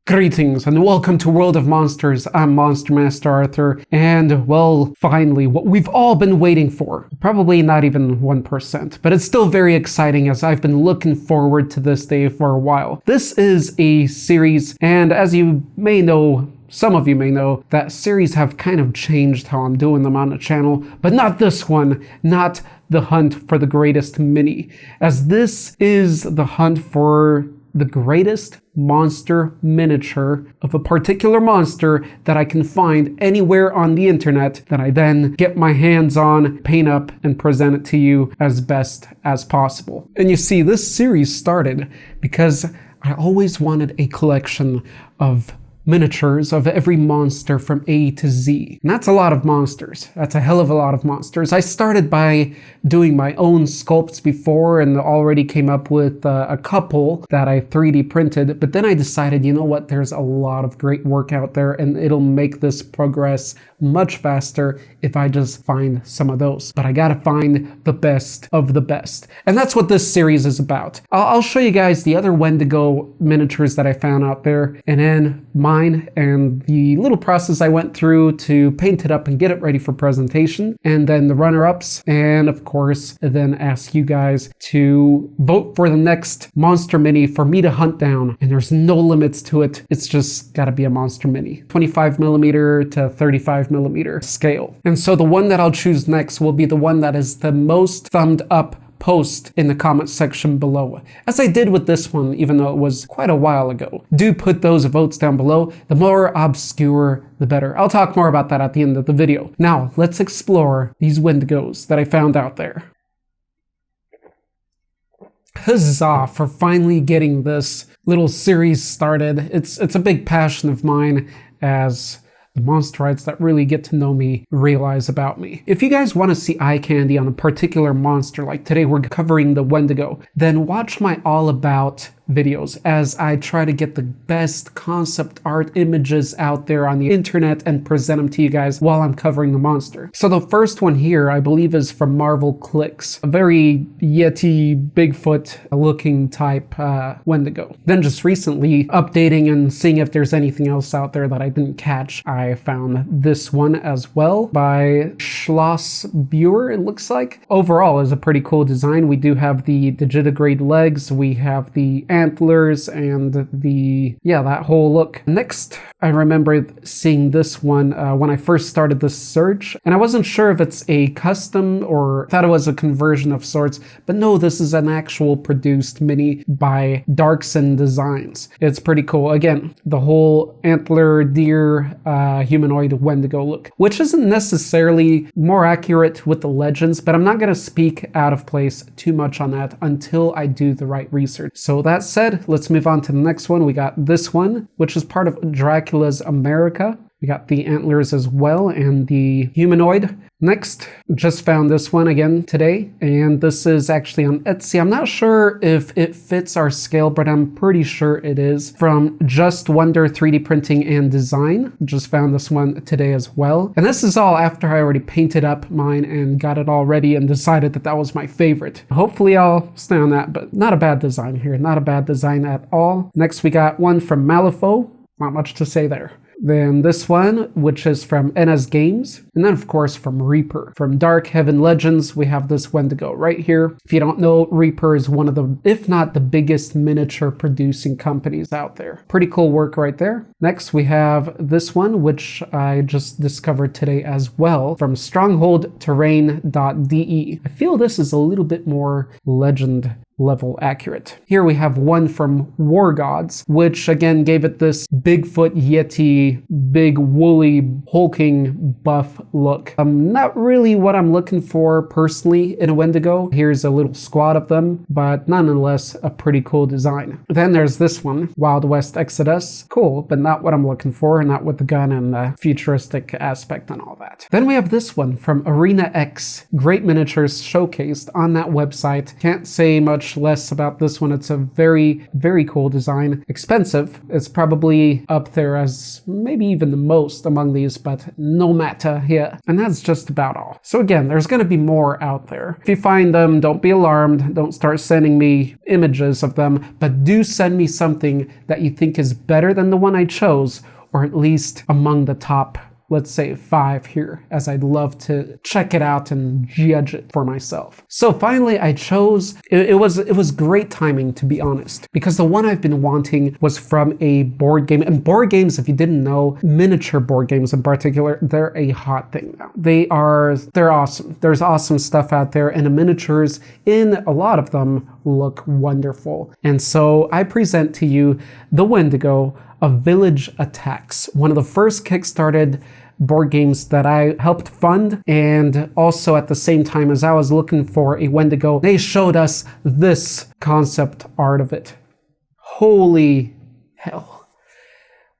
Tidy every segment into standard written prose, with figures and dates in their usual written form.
Greetings and welcome to World of Monsters. I'm Monster Master Arthur, and well, finally, what we've all been waiting for. Probably not even 1%, but it's still very exciting as I've been looking forward to this day for a while. This is a series, and as you may know, some of you may know, that series have kind of changed how I'm doing them on the channel, but not this one, not the hunt for the greatest mini, as this is the hunt for the greatest monster miniature of a particular monster that I can find anywhere on the internet that I then get my hands on, paint up, and present it to you as best as possible. And you see, this series started because I always wanted a collection of miniatures of every monster from A to Z. And that's a lot of monsters. That's a hell of a lot of monsters. I started by doing my own sculpts before and already came up with a couple that I 3D printed, but then I decided, you know what, there's a lot of great work out there and it'll make this progress much faster if I just find some of those. But I gotta find the best of the best. And that's what this series is about. I'll show you guys the other Wendigo miniatures that I found out there, and then mine and the little process I went through to paint it up and get it ready for presentation, and then the runner-ups, and of course then ask you guys to vote for the next monster mini for me to hunt down. And there's no limits to it. It's just gotta be a monster mini. 25mm to 35mm scale. And so the one that I'll choose next will be the one that is the most thumbed up post in the comment section below, as I did with this one, even though it was quite a while ago. Do put those votes down below. The more obscure, the better. I'll talk more about that at the end of the video. Now, let's explore these Wendigos that I found out there. Huzzah for finally getting this little series started. It's a big passion of mine, as the monsterites that really get to know me realize about me. If you guys want to see eye candy on a particular monster, like today we're covering the Wendigo, then watch my all about videos as I try to get the best concept art images out there on the internet and present them to you guys while I'm covering the monster. So the first one here, I believe, is from Marvel Clicks, a very Yeti, Bigfoot looking type Wendigo. Then just recently updating and seeing if there's anything else out there that I didn't catch, I found this one as well by Schloss Buer, it looks like. Overall is a pretty cool design. We do have the digitigrade legs, we have the antlers, and that whole look. Next, I remember seeing this one when I first started this search, and I wasn't sure if it's a custom or thought it was a conversion of sorts, but no, this is an actual produced mini by Darkson Designs. It's pretty cool. Again, the whole antler deer humanoid Wendigo look, which isn't necessarily more accurate with the legends, but I'm not going to speak out of place too much on that until I do the right research. So that said, let's move on to the next one. We got this one, which is part of Dracula's America. We got the antlers as well and the humanoid. Next, just found this one again today, and this is actually on Etsy. I'm not sure if it fits our scale, but I'm pretty sure it is. From Just Wonder 3D Printing and Design. Just found this one today as well. And this is all after I already painted up mine and got it all ready and decided that that was my favorite. Hopefully I'll stay on that, but not a bad design here. Not a bad design at all. Next, we got one from Malifaux. Not much to say there. Then this one, which is from NS Games, and then of course from Reaper. From Dark Heaven Legends, we have this Wendigo right here. If you don't know, Reaper is one of the, if not the biggest miniature producing companies out there. Pretty cool work right there. Next, we have this one, which I just discovered today as well, from strongholdterrain.de. I feel this is a little bit more legend level accurate. Here we have one from War Gods, which again gave it this Bigfoot Yeti, big woolly hulking buff look. Not really what I'm looking for personally in a Wendigo. Here's a little squad of them, but nonetheless a pretty cool design. Then there's this one, Wild West Exodus. Cool, but not what I'm looking for, not with the gun and the futuristic aspect and all that. Then we have this one from Arena X. Great miniatures showcased on that website. Can't say much less about this one. It's a very, very cool design. Expensive. It's probably up there as maybe even the most among these, but no matter here. And that's just about all. So again, there's going to be more out there. If you find them, don't be alarmed. Don't start sending me images of them, but do send me something that you think is better than the one I chose, or at least among the top, let's say 5 here, as I'd love to check it out and judge it for myself. So finally I chose, it was great timing, to be honest, because the one I've been wanting was from a board game. And board games, if you didn't know, miniature board games in particular, they're a hot thing now. They're awesome. There's awesome stuff out there, and the miniatures in a lot of them look wonderful. And so I present to you the Wendigo of Village Attacks, one of the first Kickstarted board games that I helped fund, and also at the same time as I was looking for a Wendigo, they showed us this concept art of it. Holy hell.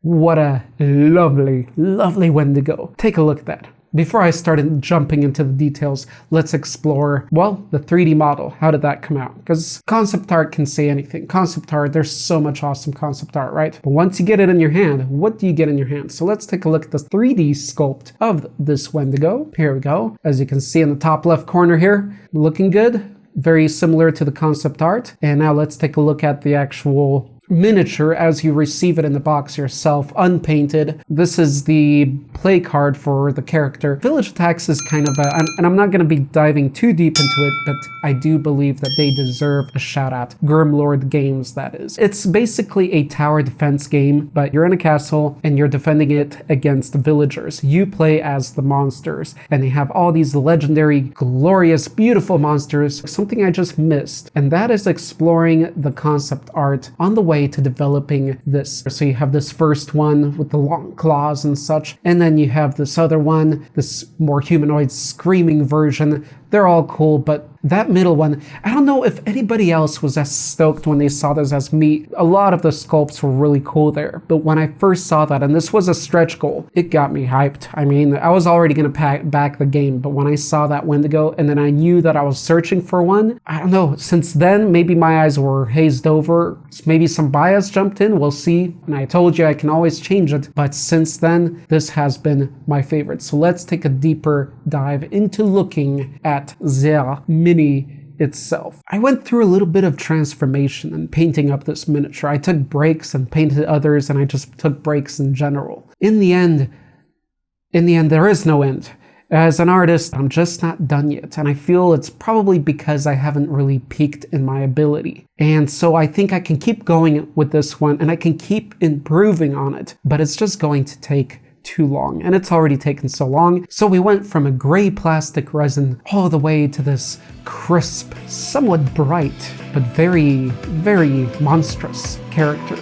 What a lovely, lovely Wendigo. Take a look at that. Before I started jumping into the details, let's explore, well, the 3D model. How did that come out? Because concept art can say anything. Concept art, there's so much awesome concept art, right? But once you get it in your hand, what do you get in your hand? So let's take a look at the 3D sculpt of this Wendigo. Here we go. As you can see in the top left corner here, looking good. Very similar to the concept art. And now let's take a look at the actual miniature as you receive it in the box yourself, unpainted. This is the play card for the character. Village Attacks is kind of and I'm not going to be diving too deep into it, but I do believe that they deserve a shout out. Grimlord Games, that is. It's basically a tower defense game, but you're in a castle and you're defending it against villagers. You play as the monsters, and they have all these legendary, glorious, beautiful monsters. Something I just missed, and that is exploring the concept art on the way to developing this. So you have this first one with the long claws and such, and then you have this other one, this more humanoid screaming version. They're all cool, but that middle one, I don't know if anybody else was as stoked when they saw this as me. A lot of the sculpts were really cool there, but when I first saw that, and this was a stretch goal, it got me hyped. I mean, I was already going to back the game, but when I saw that Wendigo, and then I knew that I was searching for one, I don't know, since then, maybe my eyes were hazed over, maybe some bias jumped in, we'll see, and I told you I can always change it, but since then, this has been my favorite. So let's take a deeper dive into looking at the mini itself. I went through a little bit of transformation and painting up this miniature. I took breaks and painted others, and I just took breaks in general. In the end, there is no end. As an artist, I'm just not done yet, and I feel it's probably because I haven't really peaked in my ability. And so I think I can keep going with this one, and I can keep improving on it, but it's just going to take too long, and it's already taken so long. So we went from a gray plastic resin all the way to this crisp, somewhat bright, but very, very monstrous character.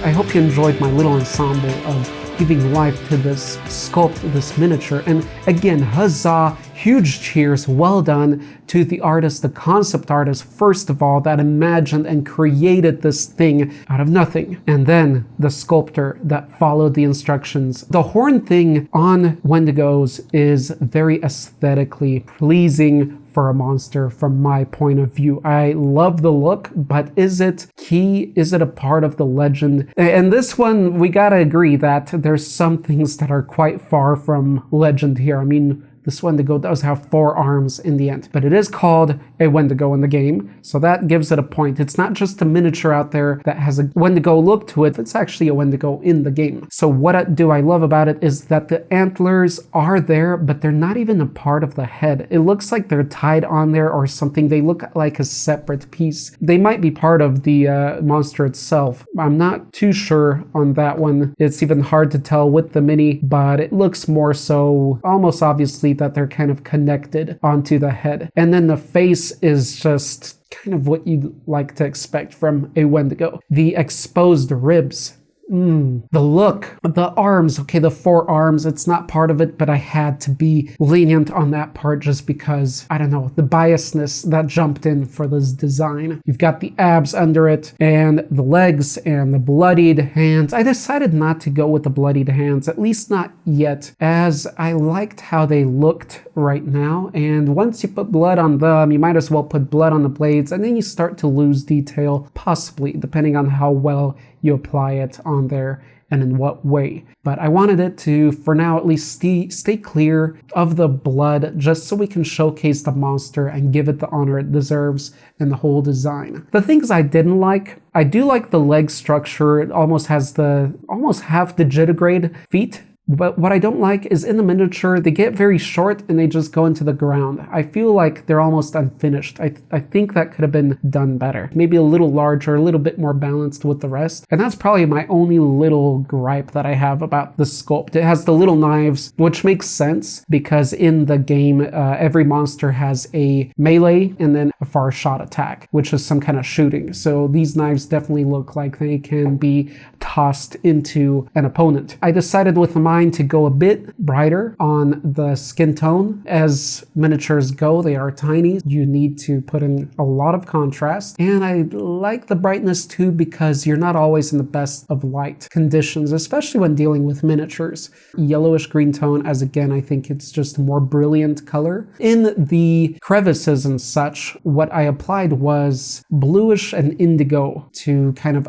I hope you enjoyed my little ensemble of giving life to this sculpt, this miniature. And again, huzzah, huge cheers, well done to the artist, the concept artist, first of all, that imagined and created this thing out of nothing. And then the sculptor that followed the instructions. The horn thing on Wendigos is very aesthetically pleasing for a monster from my point of view. I love the look, but is it key? Is it a part of the legend? And this one, we gotta agree that there's some things that are quite far from legend here. I mean, this Wendigo does have 4 arms in the end, but it is called a Wendigo in the game, so that gives it a point. It's not just a miniature out there that has a Wendigo look to it, it's actually a Wendigo in the game. So what do I love about it is that the antlers are there, but they're not even a part of the head. It looks like they're tied on there or something. They look like a separate piece. They might be part of the monster itself. I'm not too sure on that one. It's even hard to tell with the mini, but it looks more so almost obviously that they're kind of connected onto the head. And then the face is just kind of what you'd like to expect from a Wendigo. The exposed ribs. The look, the arms, okay, the 4 arms, it's not part of it, but I had to be lenient on that part just because, I don't know, the biasness that jumped in for this design. You've got the abs under it, and the legs, and the bloodied hands. I decided not to go with the bloodied hands, at least not yet, as I liked how they looked right now, and once you put blood on them, you might as well put blood on the blades, and then you start to lose detail, possibly, depending on how well you apply it on there and in what way. But I wanted it to, for now at least, stay clear of the blood, just so we can showcase the monster and give it the honor it deserves in the whole design. The things I didn't like, I do like the leg structure. It almost has almost half digitigrade feet. But what I don't like is in the miniature, they get very short and they just go into the ground. I feel like they're almost unfinished. I think that could have been done better. Maybe a little larger, a little bit more balanced with the rest. And that's probably my only little gripe that I have about the sculpt. It has the little knives, which makes sense because in the game, every monster has a melee and then a far shot attack, which is some kind of shooting. So these knives definitely look like they can be tossed into an opponent. I decided with mine to go a bit brighter on the skin tone. As miniatures go, they are tiny. You need to put in a lot of contrast. And I like the brightness too because you're not always in the best of light conditions, especially when dealing with miniatures. Yellowish green tone, as again, I think it's just a more brilliant color. In the crevices and such, what I applied was bluish and indigo to kind of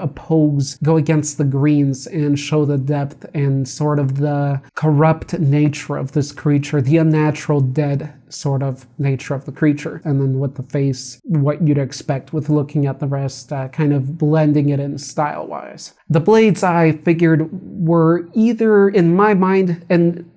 go against the greens and show the depth and sort of the corrupt nature of this creature, the unnatural dead sort of nature of the creature. And then with the face, what you'd expect with looking at the rest, kind of blending it in style-wise. The blades, I figured, were either, in my mind, and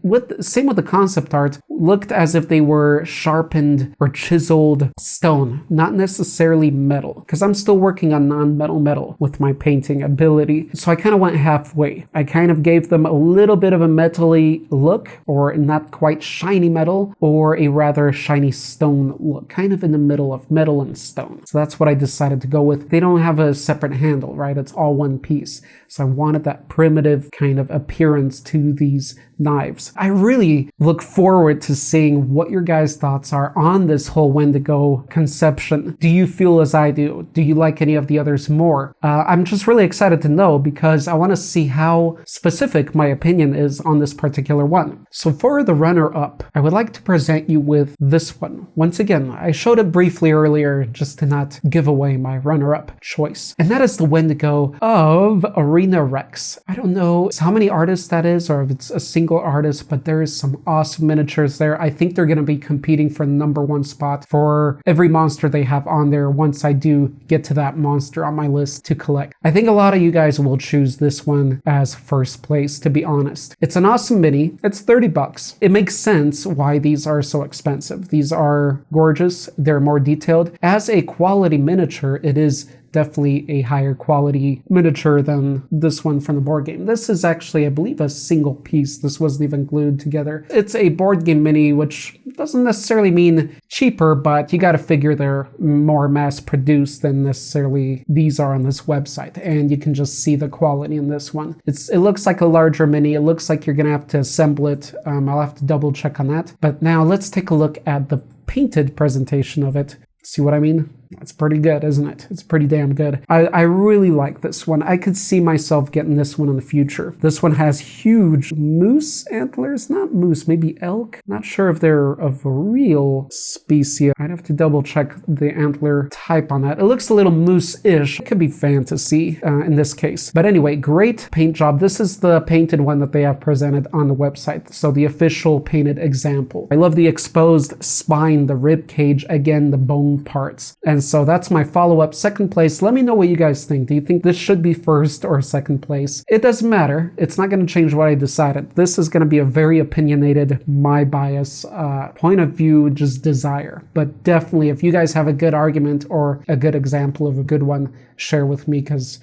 same with the concept art, looked as if they were sharpened or chiseled stone, not necessarily metal, because I'm still working on non-metal metal with my painting ability. So I kind of went halfway. I kind of gave them a little bit of a metally look, or not quite shiny metal, or a rather shiny stone look, kind of in the middle of metal and stone. So that's what I decided to go with. They don't have a separate handle, right? It's all one piece. So I wanted that primitive kind of appearance to these knives. I really look forward to seeing what your guys' thoughts are on this whole Wendigo conception. Do you feel as I do? Do you like any of the others more? I'm just really excited to know because I want to see how specific my opinion is on this particular one. So for the runner-up, I would like to present you with this one. Once again, I showed it briefly earlier just to not give away my runner-up choice. And that is the Wendigo of Arena Rex. I don't know how many artists that is or if it's a single artist, but there is some awesome miniatures there. I think they're going to be competing for the #1 spot for every monster they have on there once I do get to that monster on my list to collect. I think a lot of you guys will choose this one as first place, to be honest. It's an awesome mini. It's $30. It makes sense why these are so expensive. These are gorgeous. They're more detailed. As a quality miniature, it is definitely a higher quality miniature than this one from the board game. This is actually, I believe, a single piece. This wasn't even glued together. It's a board game mini, which doesn't necessarily mean cheaper, but you got to figure they're more mass produced than necessarily these are on this website. And you can just see the quality in this one. It looks like a larger mini. It looks like you're going to have to assemble it. I'll have to double check on that. But now let's take a look at the painted presentation of it. See what I mean? It's pretty good, isn't it? It's pretty damn good. I really like this one. I could see myself getting this one in the future. This one has huge moose antlers. Not moose, maybe elk. Not sure if they're of a real species. I'd have to double check the antler type on that. It looks a little moose-ish. It could be fantasy in this case. But anyway, great paint job. This is the painted one that they have presented on the website. So the official painted example. I love the exposed spine, the rib cage, again, the bone parts. And so that's my follow-up. Second place. Let me know what you guys think. Do you think this should be first or second place? It doesn't matter. It's not going to change what I decided. This is going to be a very opinionated, my bias, point of view, just desire. But definitely, if you guys have a good argument or a good example of a good one, share with me, because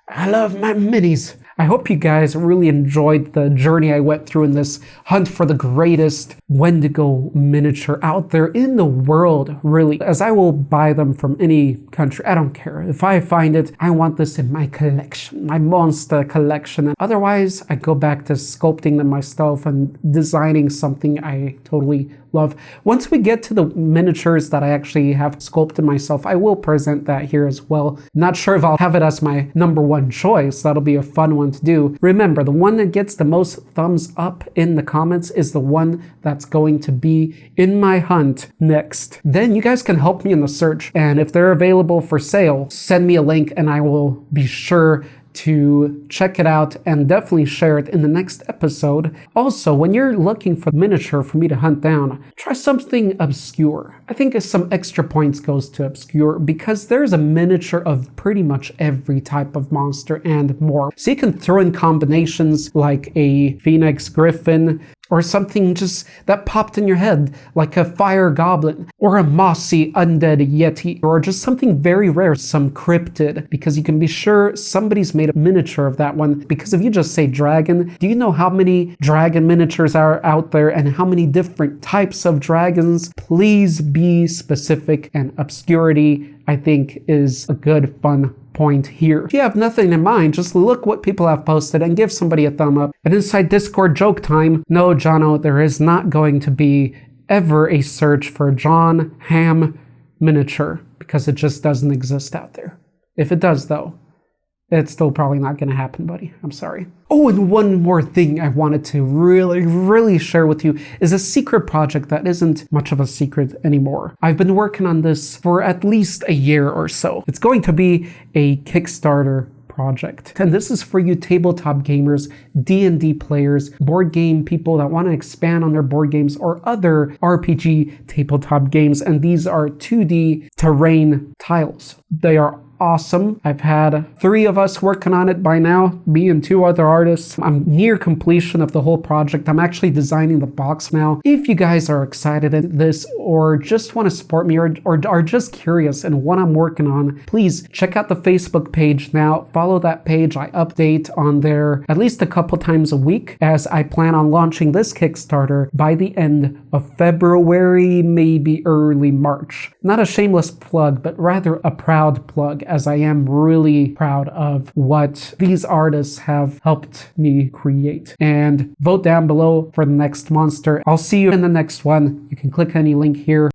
I love my minis. I hope you guys really enjoyed the journey I went through in this hunt for the greatest Wendigo miniature out there in the world, really, as I will buy them from any country. I don't care. If I find it, I want this in my collection, my monster collection. And otherwise, I go back to sculpting them myself and designing something I totally love. Once we get to the miniatures that I actually have sculpted myself, I will present that here as well. Not sure if I'll have it as my #1 choice. That'll be a fun one to do. Remember, the one that gets the most thumbs up in the comments is the one that's going to be in my hunt next. Then you guys can help me in the search, and if they're available for sale, send me a link and I will be sure to check it out and definitely share it in the next episode. Also, when you're looking for miniature for me to hunt down, try something obscure. I think some extra points goes to obscure because there's a miniature of pretty much every type of monster and more. So you can throw in combinations like a phoenix griffin, or something just that popped in your head, like a fire goblin, or a mossy undead yeti, or just something very rare, some cryptid, because you can be sure somebody's made a miniature of that one. Because if you just say dragon, do you know how many dragon miniatures are out there and how many different types of dragons? Please be specific, and obscurity, I think, is a good, fun point here. If you have nothing in mind, just look what people have posted and give somebody a thumb up. And inside Discord joke time, no, Jono, there is not going to be ever a search for John Hamm miniature, because it just doesn't exist out there. If it does, though, it's still probably not going to happen, buddy. I'm sorry. Oh, and one more thing I wanted to really share with you is a secret project that isn't much of a secret anymore. I've been working on this for at least a year or so. It's going to be a Kickstarter project. And this is for you tabletop gamers, D&D players, board game people that want to expand on their board games or other RPG tabletop games. And these are 2D terrain tiles. They are awesome. I've had 3 of us working on it by now, me and 2 other artists. I'm near completion of the whole project. I'm actually designing the box now. If you guys are excited in this or just want to support me or are just curious in what I'm working on, please check out the Facebook page now. Follow that page. I update on there at least a couple times a week, as I plan on launching this Kickstarter by the end of February, maybe early March. Not a shameless plug, but rather a proud plug, as I am really proud of what these artists have helped me create. And vote down below for the next monster. I'll see you in the next one. You can click any link here.